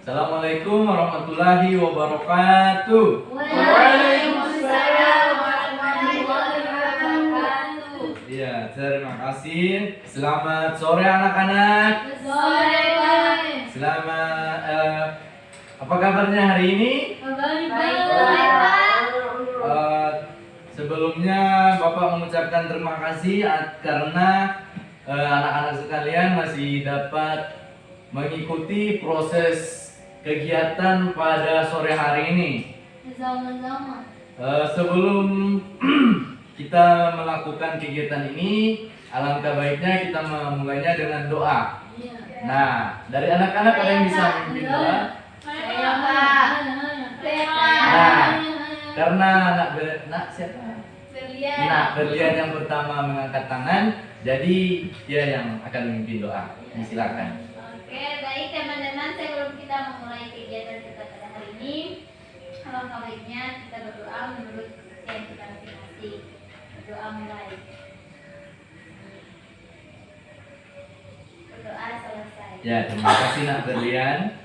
Assalamualaikum warahmatullahi wabarakatuh. Waalaikumsalam warahmatullahi wabarakatuh. Iya, terima kasih. Selamat sore anak-anak. Sore, Pak. Selamat apa kabarnya hari ini? Baik, Pak. Sebelumnya Bapak mengucapkan terima kasih karena anak-anak sekalian masih dapat mengikuti proses kegiatan pada sore hari ini. Sama-sama. Sebelum kita melakukan kegiatan ini, alangkah baiknya kita memulainya dengan doa. Iya. Nah, dari anak-anak ada yang bisa memimpin doa? Saya, Pak. Nah, karena nak siapa? Berlian. Nah, Berlian yang pertama mengangkat tangan, jadi dia yang akan memimpin doa. Silakan. Oke, baik teman-teman, sebelum kita memulai kegiatan kita pada hari ini, alangkah baiknya kita berdoa menurut kepercayaan kita masing-masing. Berdoa mulai. Berdoa selesai. Ya, terima kasih Nak Berlian.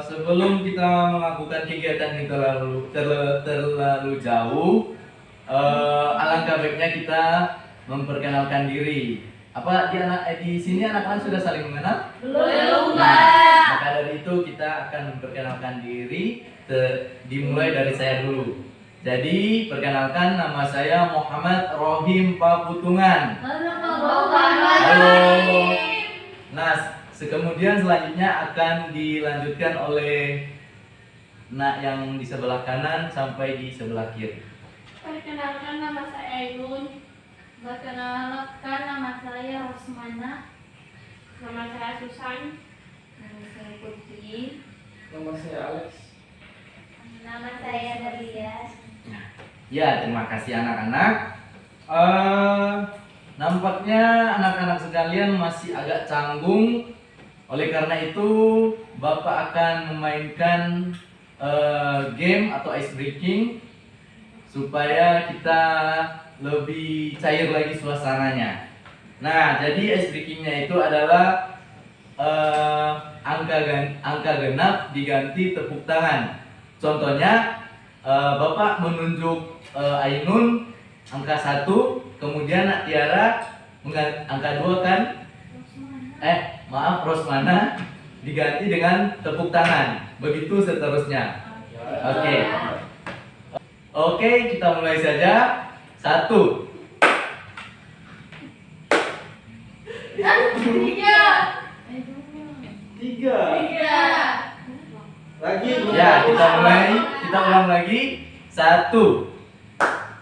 Sebelum kita melakukan kegiatan ini terlalu jauh, alangkah baiknya kita memperkenalkan diri. Apa di sini anak-anak sudah saling mengenal? Belum, Nah, Pak. maka dari itu kita akan memperkenalkan diri. Dimulai dari saya dulu. Jadi perkenalkan, nama saya Muhammad Rohim Paputungan. Halo. Nah, kemudian selanjutnya akan dilanjutkan oleh Nak yang di sebelah kanan sampai di sebelah kiri. Perkenalkan, nama saya Ainun. Perkenalkan, nama saya Rosmana. Nama saya Susan. Nama saya Putri. Nama saya Alex. Nama saya Berlian. Ya, terima kasih anak-anak. Nampaknya anak-anak sekalian masih agak canggung. Oleh karena itu, Bapak akan memainkan game atau ice breaking supaya kita lebih cair lagi suasananya. Nah, jadi ice breakingnya itu adalah angka genap diganti tepuk tangan. Contohnya, Bapak menunjuk Ainun angka 1, kemudian Nak Tiara angka 2 kan? Rosmana diganti dengan tepuk tangan. Begitu seterusnya. Oke, kita mulai saja. 1. 3. Lagi. Ya, kita ulang lagi. 1.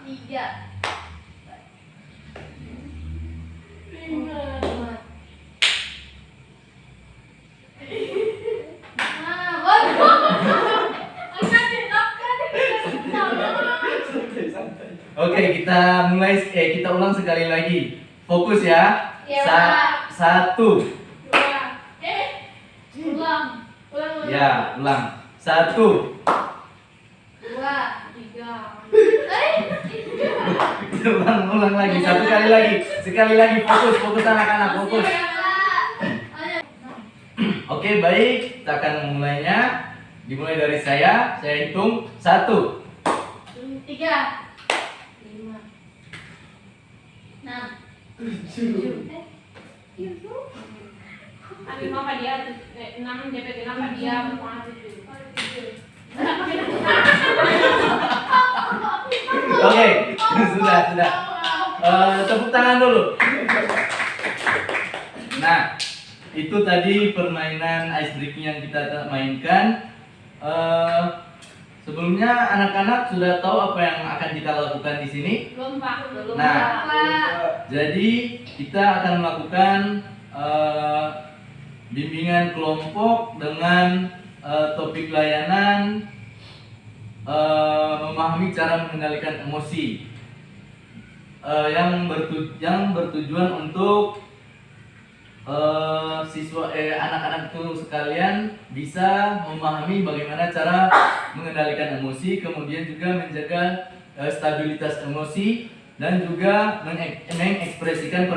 3. Oke, kita ulang sekali lagi. Fokus ya. Ya, Pak. 1. Ulang. Ya, ulang. 1. 2, 3. Ulang lagi. Satu kali lagi. Sekali lagi, fokus anak-anak, fokus. Oke, baik. Kita akan memulainya. Dimulai dari saya hitung 1. 3, 5, 6, 7. Kenapa dia 6 DP, kenapa dia berpengaruh 7? Oke, sudah. Tepuk tangan dulu. Nah, itu tadi permainan ice breaking yang kita mainkan. Sebelumnya anak-anak sudah tahu apa yang akan kita lakukan di sini? Belum, Pak. Nah, jadi kita akan melakukan bimbingan kelompok dengan topik layanan memahami cara mengendalikan emosi yang bertujuan untuk anak-anak itu sekalian bisa memahami bagaimana cara mengendalikan emosi, kemudian juga menjaga stabilitas emosi dan juga mengekspresikan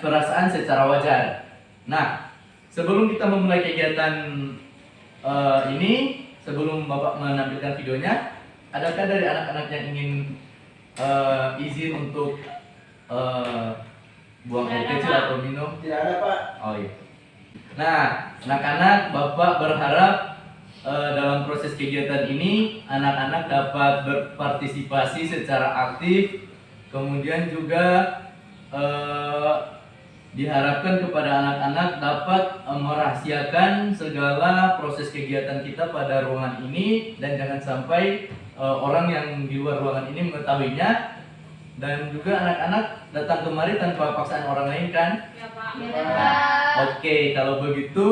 perasaan secara wajar. Nah, sebelum kita memulai kegiatan ini, sebelum Bapak menampilkan videonya, adakah dari anak-anak yang ingin izin untuk buang air kecil atau minum? Tidak ada, Pak. Oh iya. Nah, anak-anak, Bapak berharap dalam proses kegiatan ini anak-anak dapat berpartisipasi secara aktif, kemudian juga diharapkan kepada anak-anak dapat merahasiakan segala proses kegiatan kita pada ruangan ini, dan jangan sampai orang yang di luar ruangan ini mengetahuinya. Dan juga anak-anak datang kemari tanpa paksaan orang lain kan? Ya Pak. Ya, Pak. Oke, kalau begitu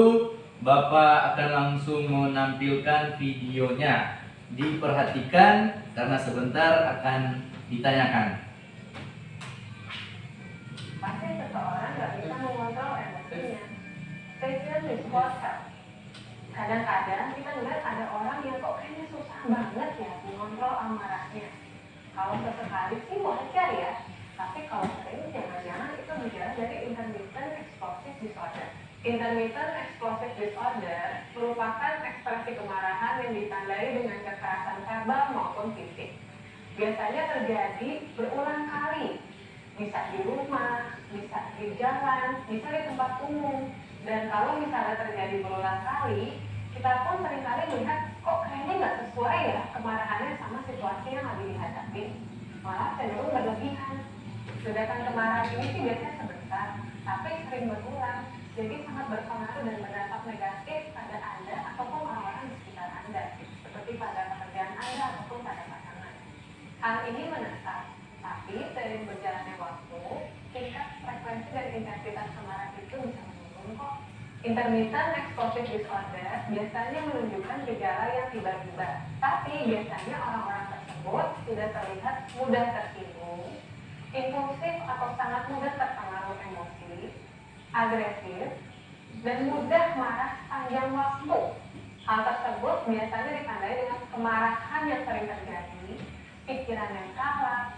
Bapak akan langsung menampilkan videonya. Diperhatikan karena sebentar akan ditanyakan. Pasti seseorang nggak bisa mengontrol emosinya. Passion is water. Kadang-kadang kita ngeliat ada orang yang kok kayaknya susah banget ya mengontrol amarahnya. Kalau sesekali sih wajar ya, tapi kalau sering jangan-jangan itu berjalan dari intermittent explosive disorder. Intermittent explosive disorder merupakan ekspresi kemarahan yang ditandai dengan kekerasan verbal maupun fisik. Biasanya terjadi berulang kali, bisa di rumah, bisa di jalan, bisa di tempat umum. Dan kalau misalnya terjadi berulang kali, kita pun seringkali melihat kok kayaknya nggak sesuai ya kemarahannya sama situasi yang lagi dihadapi, malah cenderung berlebihan. Sedangkan kemarahan ini sih biasanya sebentar, tapi sering berulang, jadi sangat berpengaruh dan berdampak negatif pada Anda ataupun orang-orang di sekitar Anda, seperti pada pekerjaan Anda ataupun pada pasangan. Hal ini menetap, tapi seiring berjalannya waktu, tingkat frekuensi dan intensitas kemarahan itu bisa menurun kok. Intermittent explosive disorder biasanya menunjukkan gejala yang tiba-tiba, tapi biasanya orang-orang tersebut sudah terlihat mudah tersinggung, impulsif atau sangat mudah terpengaruh emosi, agresif, dan mudah marah panjang waktu. Hal tersebut biasanya ditandai dengan kemarahan yang sering terjadi, pikiran yang kalah,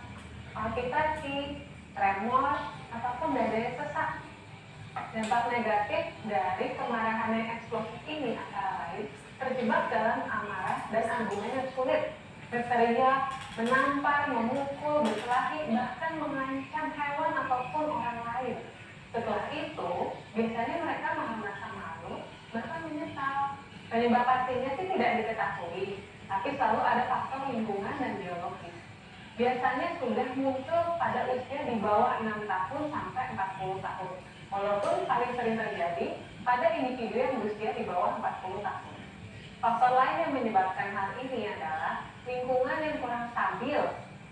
palpitasi, tremor, ataupun dada yang sesak. Dampak negatif dari kemarahan yang eksplosif ini antara lain terjebak dalam amarah dan argumen yang sulit, berteriak, menampar, memukul, berkelahi, bahkan mengancam hewan ataupun orang lain. Setelah itu, biasanya mereka malah merasa malu, bahkan menyesal. Penyebab pastinya sih tidak diketahui, tapi selalu ada faktor lingkungan dan biologis. Biasanya sudah muncul pada usia di bawah 6 tahun sampai 40 tahun. Walaupun paling sering terjadi pada individu yang berusia di bawah 40 tahun. Faktor lain yang menyebabkan hal ini adalah lingkungan yang kurang stabil,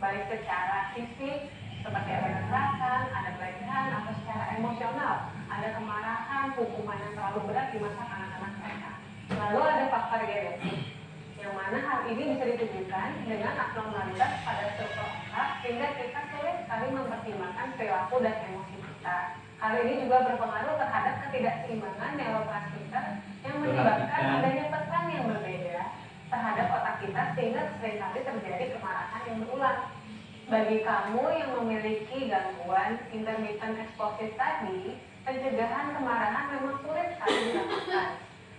baik secara fisik, seperti ada kekerasan, ada pelecehan, atau secara emosional, ada kemarahan, hukuman yang terlalu berat di masa anak-anak mereka. Lalu ada faktor genetik, yang mana hal ini bisa ditunjukkan dengan abnormalitas pada struktur otak, sehingga kita sulit sekali mempertimbangkan perilaku dan emosi kita. Hal ini juga berpengaruh terhadap ketidakseimbangan neurotransmitter yang menyebabkan adanya pesan yang berbeda terhadap otak kita, sehingga seringkali terjadi kemarahan yang berulang. Bagi kamu yang memiliki gangguan intermittent explosive tadi, pencegahan kemarahan memang sulit sekali dilakukan.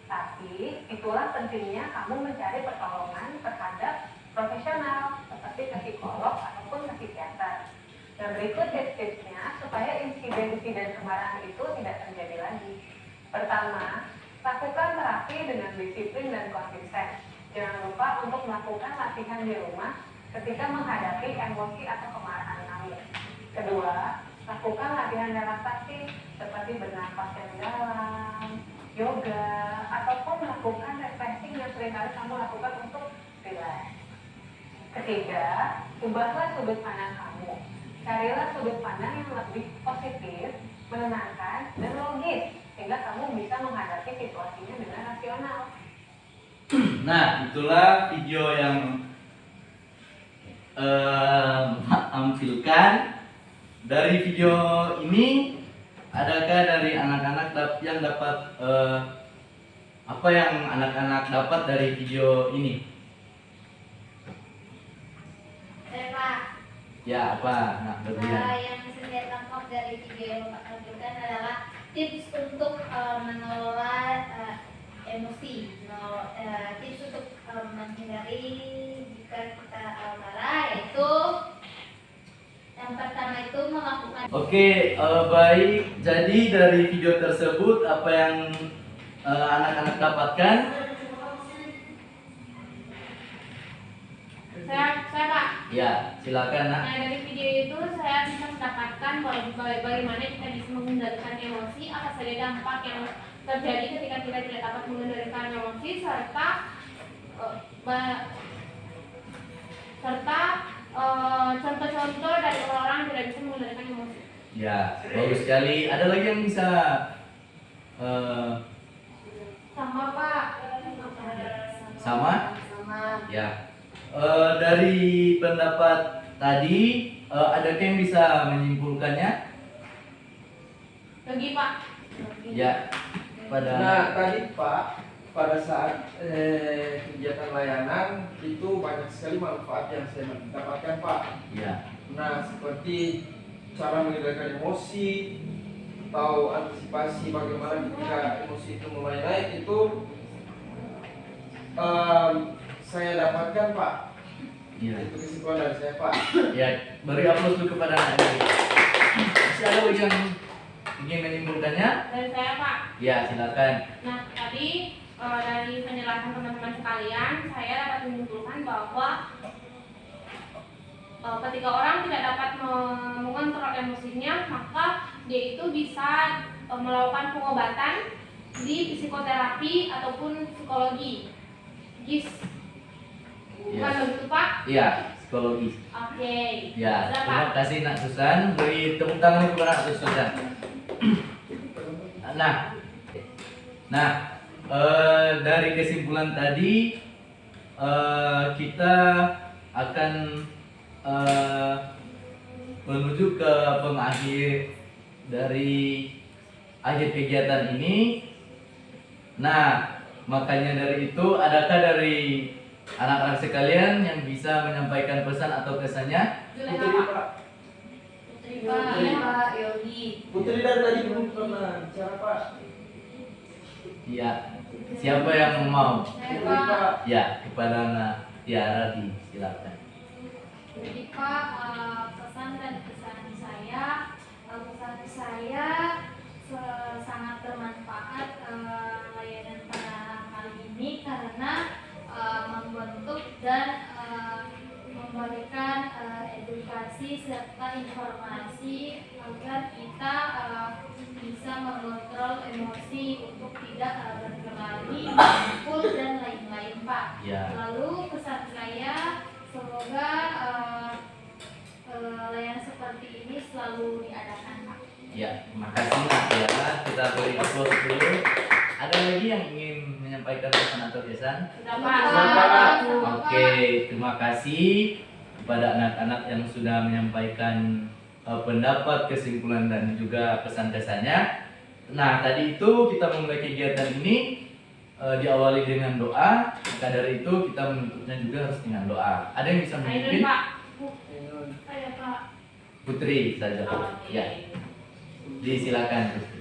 Tapi itulah pentingnya kamu mencari pertolongan terhadap profesional seperti ke psikolog ataupun ke psikiater. Dan berikut tips-tipsnya supaya insiden-insiden kemarahan itu tidak terjadi lagi. Pertama, lakukan terapi dengan disiplin dan konsisten. Jangan lupa untuk melakukan latihan di rumah ketika menghadapi emosi atau kemarahan kamu. Kedua, lakukan latihan relaksasi seperti bernafas yang dalam, yoga, ataupun melakukan refreshing yang seringkali kamu lakukan untuk relax. Ketiga, ubahlah sudut pandang kamu. Carilah sudut pandang yang lebih positif, menenangkan, dan logis, sehingga kamu bisa menghadapi situasinya dengan rasional. Nah, itulah video yang tampilkan. Dari video ini, adakah dari anak-anak yang dapat apa yang anak-anak dapat dari video ini? Pak. Ya, apa? Nah, berlian. Yang bisa saya tangkap dari video yang Bapak tunjukkan adalah tips untuk mengelola emosi, tips untuk menghindari jika kita marah, yaitu yang pertama itu melakukan. Oke, baik. Jadi dari video tersebut apa yang anak-anak dapatkan? Saya Pak. Ya, silakan nak. Nah, dari video itu saya bisa mendapatkan bagaimana kita bisa mengendalikan emosi, apa saja dampak yang terjadi ketika kita tidak dapat mengendalikan emosi, serta contoh-contoh dari orang yang tidak bisa mengendalikan emosi. Ya, bagus sekali. Ada lagi yang bisa Sama Pak. sama? Sama. Ya. Dari pendapat tadi, adakah yang bisa menyimpulkannya? Lagi Pak. Ya, pada Nah tadi Pak, pada saat kegiatan layanan itu banyak sekali manfaat yang saya dapatkan Pak. ya, Nah seperti cara mengendalikan emosi atau antisipasi bagaimana ketika emosi itu mulai naik itu saya dapatkan Pak. ya, Itu kesimpulan dari saya Pak. ya. Beri aplaus dulu kepada anak ini. Masih ada lagi yang ingin menyimpulkannya? Dari saya Pak. Ya, silakan. Nah, tadi dari penjelasan teman-teman sekalian, saya dapat menyimpulkan bahwa ketika orang tidak dapat mengontrol emosinya, maka dia itu bisa melakukan pengobatan di psikoterapi ataupun psikologi. Bukan begitu Pak? Iya, psikologis. Oke. Ya, Sudah, Pak. terima kasih Nak Susan. Beri tepuk tangan kepada Nak Susan. Nah, dari kesimpulan tadi kita akan menuju ke pengakhir dari akhir kegiatan ini. Nah, makanya dari itu, adakah dari anak-anak sekalian yang bisa menyampaikan pesan atau kesannya? Juleha Putri Pak. Pak. Putri Pak. Yogi. Putri dari tadi belum pernah bicara Pak. Iya. Siapa yang mau? Saya Putri Pak. Pak. Ya, kepada Nak Tiara silakan. Jadi Pak, pesan dan kesan saya sangat bermanfaat layanan pada kali ini karena membentuk dan memberikan edukasi serta informasi agar kita bisa mengontrol emosi untuk tidak berkelahi, memukul dan lain-lain Pak. Ya. Lalu pesan saya semoga layanan seperti ini selalu diadakan Pak. Ya, terima kasih Nak Tiara. Kita beri aplaus dulu. Ada lagi yang ingin menyampaikan pesan atau kesan? Sudah Pak. Pak. Oke, terima kasih kepada anak-anak yang sudah menyampaikan pendapat, kesimpulan dan juga pesan kesannya. Nah, tadi itu kita memulai kegiatan ini diawali dengan doa. Maka dari itu kita menutupnya juga harus dengan doa. Ada yang bisa Ayo memimpin? Pak. Saya Pak. Putri saja. Oke. Ya, disilakan Putri.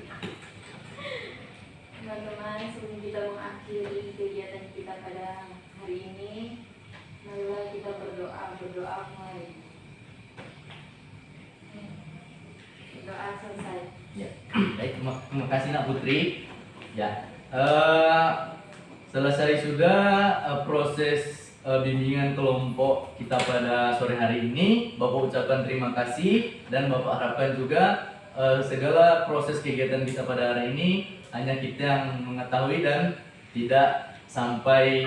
Teman-teman, sebelum kita mengakhiri kegiatan kita pada hari ini, marilah kita berdoa mulai. Berdoa selesai. Ya, baik, terima kasih Nak Putri. Ya, selesai sudah proses bimbingan kelompok kita pada sore hari ini. Bapak ucapkan terima kasih dan Bapak harapkan juga segala proses kegiatan kita pada hari ini hanya kita yang mengetahui dan tidak sampai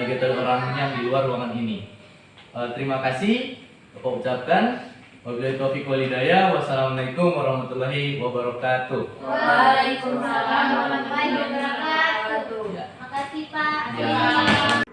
diketahui orang yang di luar ruangan ini. Terima kasih Bapak ucapkan. Wabillahi taufiq wal hidayah. Wassalamualaikum warahmatullahi wabarakatuh. Waalaikumsalam warahmatullahi wabarakatuh. Ya. Makasih Pak. Ya.